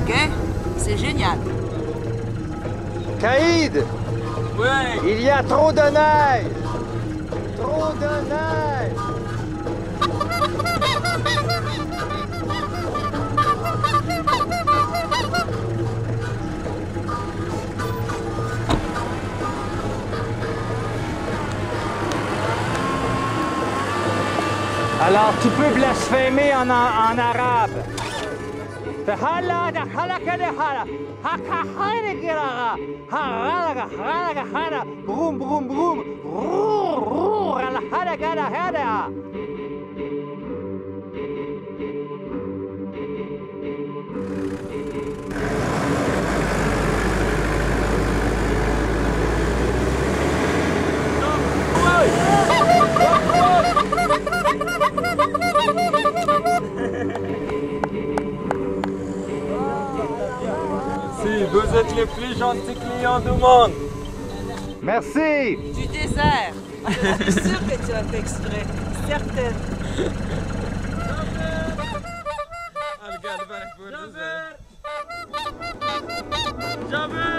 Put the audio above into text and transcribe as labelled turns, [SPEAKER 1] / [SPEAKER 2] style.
[SPEAKER 1] Ok, c'est génial.
[SPEAKER 2] Caïd!
[SPEAKER 3] Ouais.
[SPEAKER 2] Il y a trop de neige! Trop de neige! Alors, tu peux blasphémer en arabe. Broum, broum, broum.
[SPEAKER 3] Vous êtes les plus gentils clients du monde.
[SPEAKER 2] Merci.
[SPEAKER 1] Du désert.
[SPEAKER 4] Je suis sûre que tu as fait exprès. Certaine.
[SPEAKER 3] Jaber!